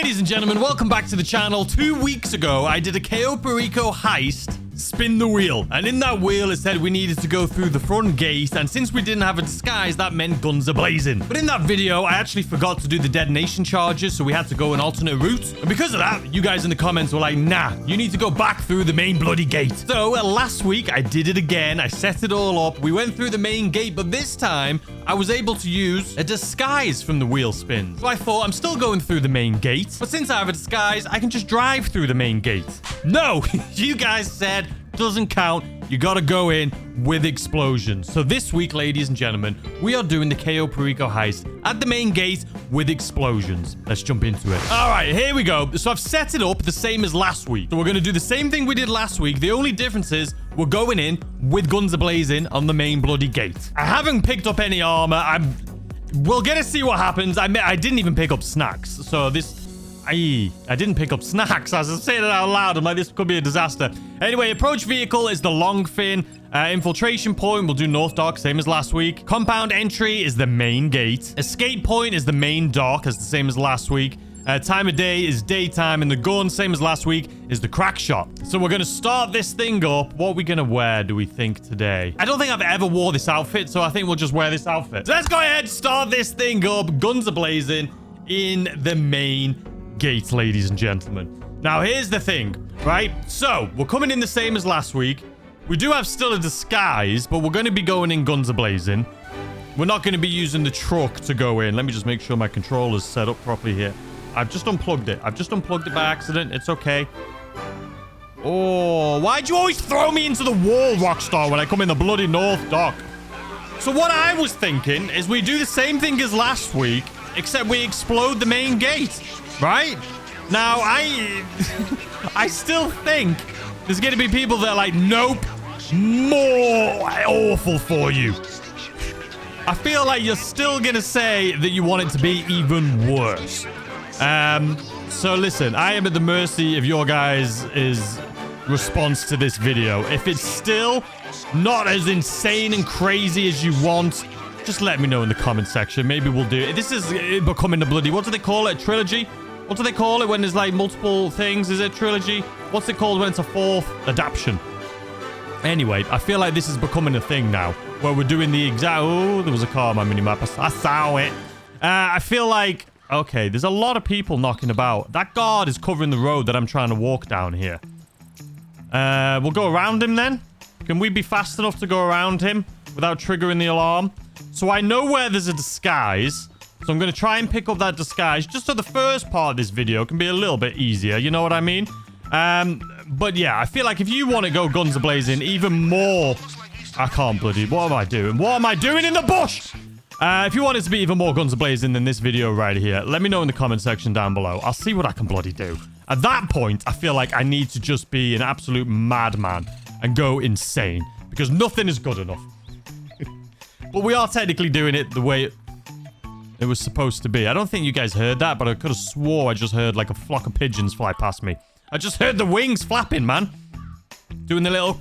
Ladies and gentlemen, welcome back to the channel. 2 weeks ago, I did a Cayo Pereico heist. Spin the wheel. And in that wheel, it said we needed to go through the front gate. And since we didn't have a disguise, that meant guns are blazing. But in that video, I actually forgot to do the detonation charges. So we had to go an alternate route. And because of that, you guys in the comments were like, nah, you need to go back through the main bloody gate. So last week, I did it again. I set it all up. We went through the main gate. But this time, I was able to use a disguise from the wheel spins. So I thought, I'm still going through the main gate. But since I have a disguise, I can just drive through the main gate. No, you guys said doesn't count. You gotta go in with explosions. So this week, ladies and gentlemen, we are doing the Cayo Pereico heist at the main gate with explosions. Let's jump into it. All right, here we go. So I've set it up the same as last week. So we're gonna do the same thing we did last week. The only difference is we're going in with guns ablazing on the main bloody gate. I haven't picked up any armor. We'll get to see what happens. I didn't even pick up snacks. So I didn't pick up snacks. As I was saying it out loud, I'm like, this could be a disaster. Anyway, approach vehicle is the long fin. Infiltration point, we'll do North Dock, same as last week. Compound entry is the main gate. Escape point is the main dock, as the same as last week. Time of day is daytime, and the gun, same as last week, is the crack shot. So we're going to start this thing up. What are we going to wear, do we think, today? I don't think I've ever wore this outfit, so I think we'll just wear this outfit. So let's go ahead, start this thing up. Guns are blazing in the main gate, ladies and gentlemen. Now, here's the thing, right? So, we're coming in the same as last week. We do have still a disguise, but we're going to be going in guns a-blazing. We're not going to be using the truck to go in. Let me just make sure my controller's set up properly here. I've just unplugged it. I've just unplugged it by accident. It's okay. Oh, why'd you always throw me into the wall, Rockstar, when I come in the bloody North Dock? So what I was thinking is we do the same thing as last week, except we explode the main gate. Right? Now, I still think there's going to be people that are like, nope, more awful for you. I feel like you're still going to say that you want it to be even worse. So listen, I am at the mercy of your guys' response to this video. If it's still not as insane and crazy as you want, just let me know in the comment section. Maybe we'll do it. This is becoming a bloody, what do they call it? A trilogy? What do they call it when there's like multiple things? Is it a trilogy? What's it called when it's a fourth adaptation? Anyway, I feel like this is becoming a thing now, where we're doing the exact... Oh, there was a car on my minimap. I saw it. I feel like... Okay, there's a lot of people knocking about. That guard is covering the road that I'm trying to walk down here. We'll go around him then. Can we be fast enough to go around him without triggering the alarm? So I know where there's a disguise. So I'm going to try and pick up that disguise just so the first part of this video can be a little bit easier. You know what I mean? But yeah, I feel like if you want to go guns a-blazing even more... I can't bloody... What am I doing? What am I doing in the bush? If you want it to be even more guns a-blazing than this video right here, let me know in the comment section down below. I'll see what I can bloody do. At that point, I feel like I need to just be an absolute madman and go insane. Because nothing is good enough. But we are technically doing it the way it was supposed to be. I don't think you guys heard that, but I could have swore I just heard like a flock of pigeons fly past me. I just heard the wings flapping, man. Doing the little...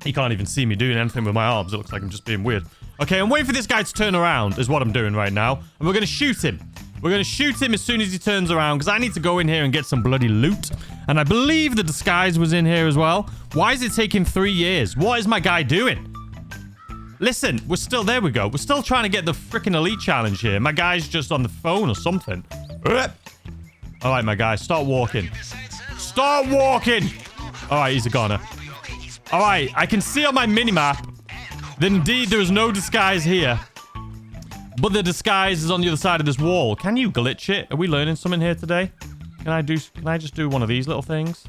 You can't even see me doing anything with my arms. It looks like I'm just being weird. Okay, I'm waiting for this guy to turn around is what I'm doing right now. And we're going to shoot him. We're going to shoot him as soon as he turns around because I need to go in here and get some bloody loot. And I believe the disguise was in here as well. Why is it taking 3 years? What is my guy doing? Listen, we're still... There we go. We're still trying to get the freaking elite challenge here. My guy's just on the phone or something. All right, my guy. Start walking. Start walking! All right, he's a goner. All right, I can see on my minimap that indeed there is no disguise here. But the disguise is on the other side of this wall. Can you glitch it? Are we learning something here today? Can I just do one of these little things?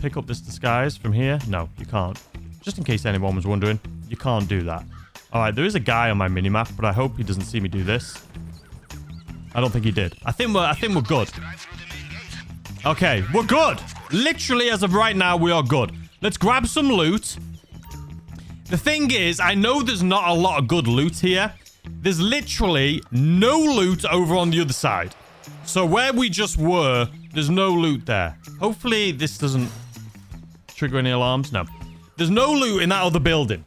Pick up this disguise from here? No, you can't. Just in case anyone was wondering, you can't do that. All right, there is a guy on my minimap, but I hope he doesn't see me do this. I don't think he did. I think we're good. Okay, we're good. Literally, as of right now, we are good. Let's grab some loot. The thing is, I know there's not a lot of good loot here. There's literally no loot over on the other side. So where we just were, there's no loot there. Hopefully, this doesn't trigger any alarms. No. There's no loot in that other building.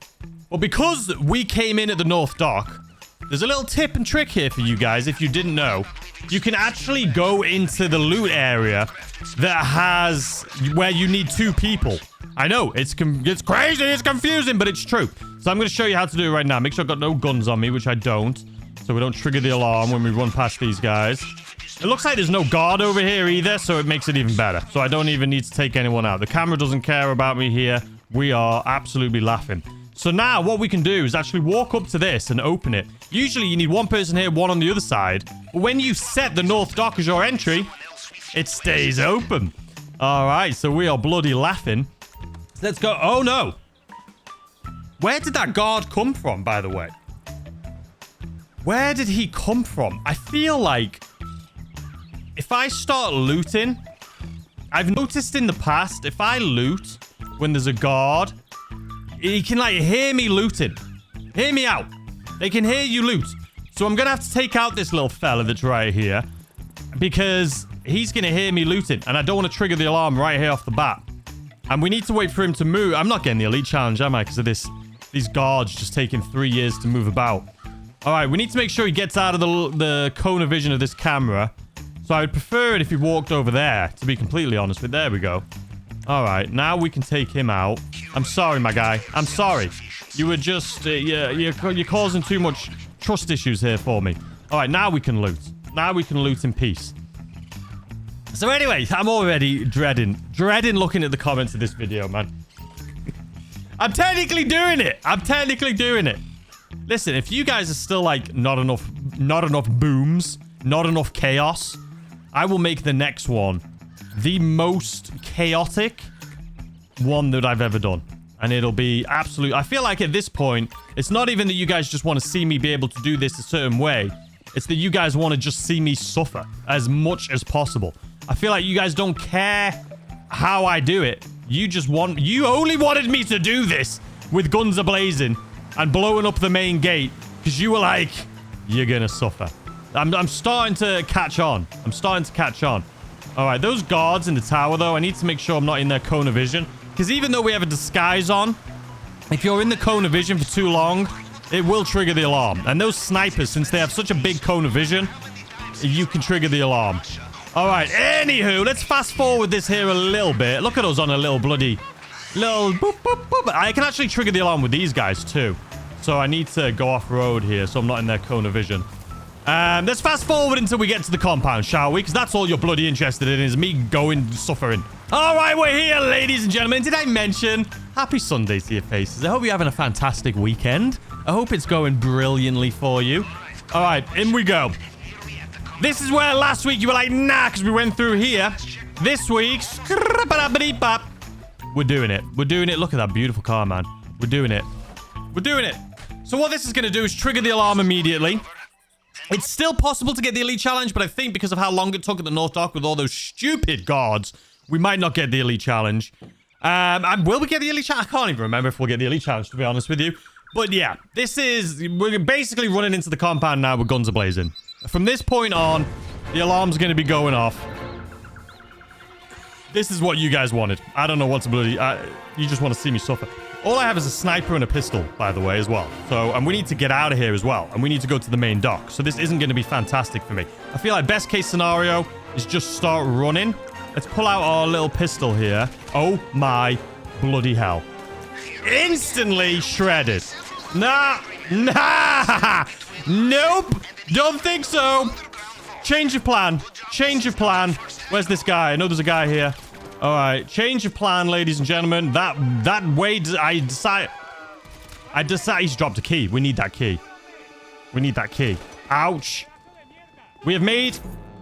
Well, because we came in at the North Dock, there's a little tip and trick here for you guys if you didn't know. you can actually go into the loot area that has where you need 2 people. I know, it's crazy, it's confusing, but it's true. So I'm going to show you how to do it right now. Make sure I've got no guns on me, which I don't, so we don't trigger the alarm when we run past these guys. It looks like there's no guard over here either, so it makes it even better. So I don't even need to take anyone out. The camera doesn't care about me here. We are absolutely laughing. So now what we can do is actually walk up to this and open it. Usually you need 1 person here, 1 on the other side. But when you set the north dock as your entry, it stays open. All right, so we are bloody laughing. So let's go. Oh, no. Where did that guard come from, by the way? Where did he come from? I feel like if I start looting, I've noticed in the past, if I loot when there's a guard, he can, like, hear me looting. Hear me out. They can hear you loot. So I'm going to have to take out this little fella that's right here because he's going to hear me looting, and I don't want to trigger the alarm right here off the bat. And we need to wait for him to move. I'm not getting the elite challenge, am I? Because of these guards just taking 3 years to move about. All right, we need to make sure he gets out of the cone of vision of this camera. So I would prefer it if he walked over there, to be completely honest with. There we go. All right, now we can take him out. I'm sorry, my guy. I'm sorry. You were just, you're causing too much trust issues here for me. All right, now we can loot. Now we can loot in peace. So anyway, I'm already dreading looking at the comments of this video, man. I'm technically doing it. I'm technically doing it. Listen, if you guys are still like, not enough booms, not enough chaos, I will make the next one the most chaotic one that I've ever done. And it'll be absolute. I feel like at this point, it's not even that you guys just want to see me be able to do this a certain way. It's that you guys want to just see me suffer as much as possible. I feel like you guys don't care how I do it. You only wanted me to do this with guns a-blazing and blowing up the main gate because you were like, you're going to suffer. I'm starting to catch on. I'm starting to catch on. All right, those guards in the tower, though, I need to make sure I'm not in their cone of vision. Because even though we have a disguise on, if you're in the cone of vision for too long, it will trigger the alarm. And those snipers, since they have such a big cone of vision, you can trigger the alarm. All right, anywho, let's fast forward this here a little bit. Look at us on a little bloody... little boop, boop, boop. I can actually trigger the alarm with these guys, too. So I need to go off-road here, so I'm not in their cone of vision. Let's fast forward until we get to the compound, shall we? Because that's all you're bloody interested in, is me going suffering. All right, we're here, ladies and gentlemen. Did I mention happy Sunday to your faces? I hope you're having a fantastic weekend. I hope it's going brilliantly for you. All right, in we go. This is where last week you were like, nah, because we went through here. This week's... we're doing it. We're doing it. Look at that beautiful car, man. We're doing it. We're doing it. So what this is going to do is trigger the alarm immediately. It's still possible to get the elite challenge, but I think because of how long it took at the North Dock with all those stupid guards, we might not get the elite challenge. Will we get the elite challenge? I can't even remember if we'll get the elite challenge, to be honest with you. But yeah, we're basically running into the compound now with guns a-blazing. From this point on, the alarm's going to be going off. This is what you guys wanted. I don't know what's bloody... you just want to see me suffer. All I have is a sniper and a pistol, by the way, as well. So, and we need to get out of here as well. And we need to go to the main dock. So this isn't going to be fantastic for me. I feel like best case scenario is just start running. Let's pull out our little pistol here. Oh my bloody hell. Instantly shredded. Nah. Nope. Don't think so. Change of plan. Change of plan. Where's this guy? I know there's a guy here. All right, change of plan, ladies and gentlemen. That way, I decide he's dropped a key. We need that key. We need that key. Ouch. We have made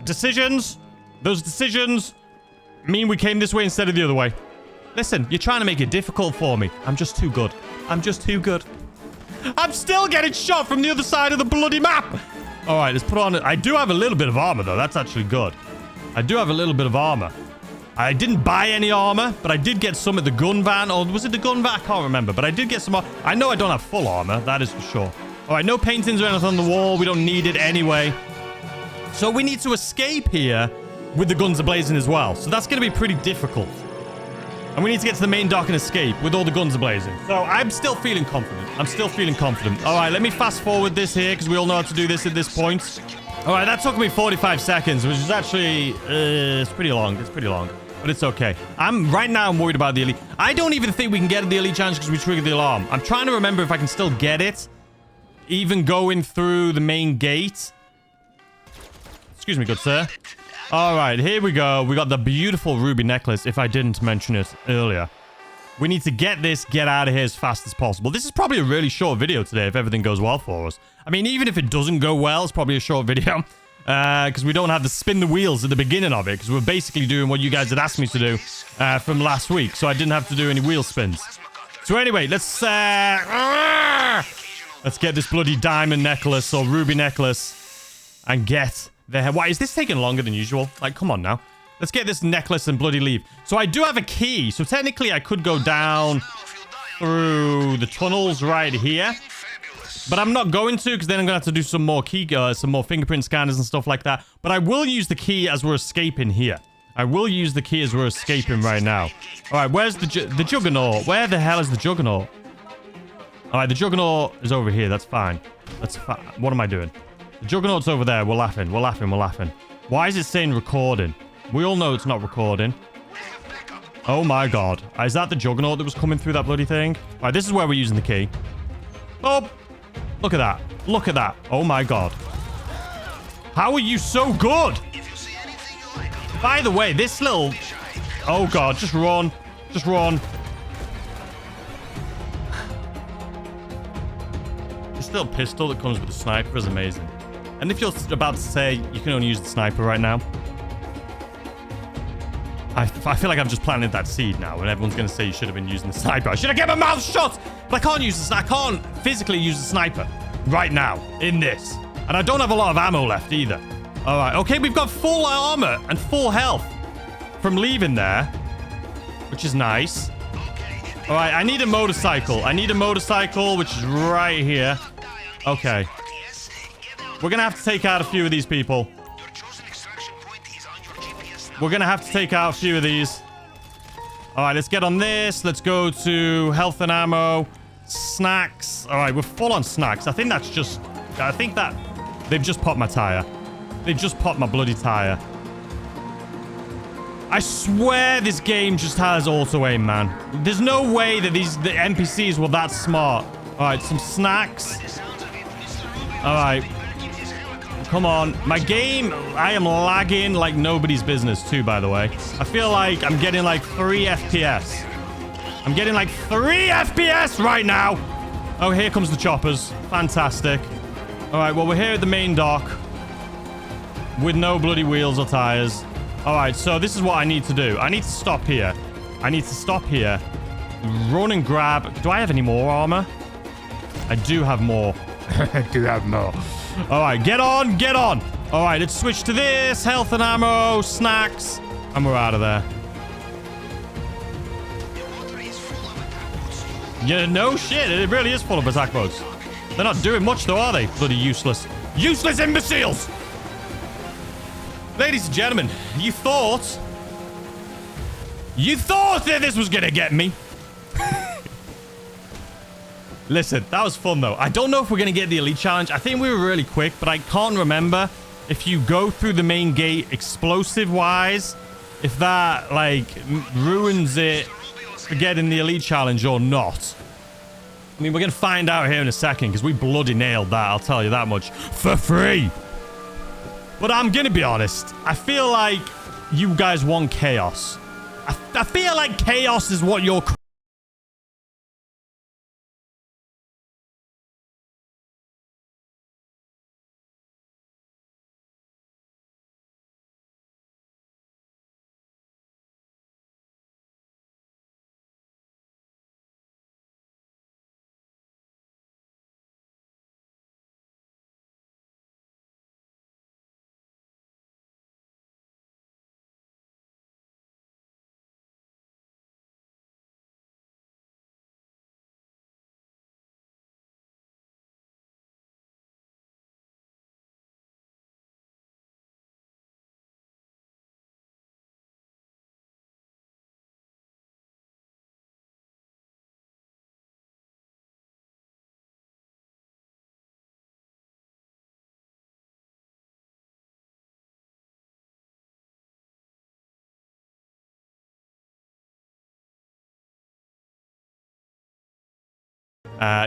decisions. Those decisions mean we came this way instead of the other way. Listen, you're trying to make it difficult for me. I'm just too good. I'm just too good. I'm still getting shot from the other side of the bloody map. All right, let's put on... I do have a little bit of armor, though. That's actually good. I do have a little bit of armor. I didn't buy any armor, but I did get some at the gun van. Or was it the gun van? I can't remember. But I did get some... I know I don't have full armor. That is for sure. All right, no paintings or anything on the wall. We don't need it anyway. So we need to escape here with the guns a-blazing as well. So that's going to be pretty difficult. And we need to get to the main dock and escape with all the guns blazing. So I'm still feeling confident. I'm still feeling confident. All right, let me fast forward this here because we all know how to do this at this point. All right, that took me 45 seconds, which is actually... it's pretty long. It's pretty long. But it's okay. I'm worried about the elite. I don't even think we can get the elite challenge because we triggered the alarm. I'm trying to remember if I can still get it. Even going through the main gate. Excuse me, good sir. All right, here we go. We got the beautiful ruby necklace, if I didn't mention it earlier. We need to get this, get out of here as fast as possible. This is probably a really short video today if everything goes well for us. I mean, even if it doesn't go well, it's probably a short video. Because we don't have to spin the wheels at the beginning of it. Because we're basically doing what you guys had asked me to do from last week. So I didn't have to do any wheel spins. So anyway, let's get this bloody diamond necklace or ruby necklace and get there. Why is this taking longer than usual? Like, come on now. Let's get this necklace and bloody leave. So I do have a key. So technically I could go down through the tunnels right here. But I'm not going to because then I'm going to have to do some more fingerprint scanners and stuff like that. But I will use the key as we're escaping here. I will use the key as we're escaping right now. All right, where's the Juggernaut? Where the hell is the Juggernaut? All right, the Juggernaut is over here. That's fine. That's fine. What am I doing? The Juggernaut's over there. We're laughing. We're laughing. We're laughing. Why is it saying recording? We all know it's not recording. Oh my god. Is that the Juggernaut that was coming through that bloody thing? All right, this is where we're using the key. Oh, look at that. Look at that. Oh my god. How are you so good? By the way, this little... Oh god, just run. Just run. This little pistol that comes with the sniper is amazing. And if you're about to say you can only use the sniper right now, I feel like I've just planted that seed now, and everyone's going to say you should have been using the sniper. I should have kept my mouth shut, but I can't use I can't physically use the sniper right now in this, and I don't have a lot of ammo left either. All right, okay, we've got full armor and full health from leaving there, which is nice. All right, I need a motorcycle. I need a motorcycle, which is right here. Okay. We're going to have to take out a few of these people. We're going to have to take out a few of these. All right, let's get on this. Let's go to health and ammo. Snacks. All right, we're full on snacks. I think that they've just popped my tire. They've just popped my bloody tire. I swear this game just has auto-aim, man. There's no way that the NPCs were that smart. All right, some snacks. All right. Come on. My game, I am lagging like nobody's business too, by the way. I feel like I'm getting like 3 FPS. I'm getting like 3 FPS right now. Oh, here comes the choppers. Fantastic. All right, well, we're here at the main dock with no bloody wheels or tires. All right, so this is what I need to do. I need to stop here. I need to stop here. Run and grab. Do I have any more armor? I do have more. I do have more. All right, get on, get on. All right, let's switch to this. Health and ammo, snacks. And we're out of there. Yeah, no shit. It really is full of attack modes. They're not doing much though, are they? Bloody useless. Useless imbeciles! Ladies and gentlemen, you thought that this was gonna get me. Listen, that was fun, though. I don't know if we're going to get the Elite Challenge. I think we were really quick, but I can't remember if you go through the main gate explosive-wise, if that, like, ruins it for getting the Elite Challenge or not. I mean, we're going to find out here in a second, because we bloody nailed that, I'll tell you that much. For free! But I'm going to be honest. I feel like you guys want chaos. I feel like chaos is what you're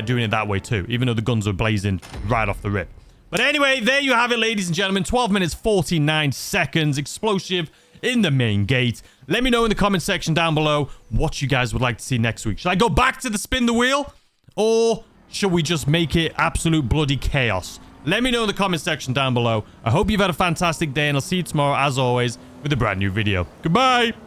doing it that way too, even though the guns are blazing right off the rip. But anyway, there you have it, ladies and gentlemen. 12 minutes, 49 seconds. Explosive in the main gate. Let me know in the comment section down below what you guys would like to see next week. Should I go back to the spin the wheel? Or should we just make it absolute bloody chaos? Let me know in the comment section down below. I hope you've had a fantastic day, and I'll see you tomorrow, as always, with a brand new video. Goodbye!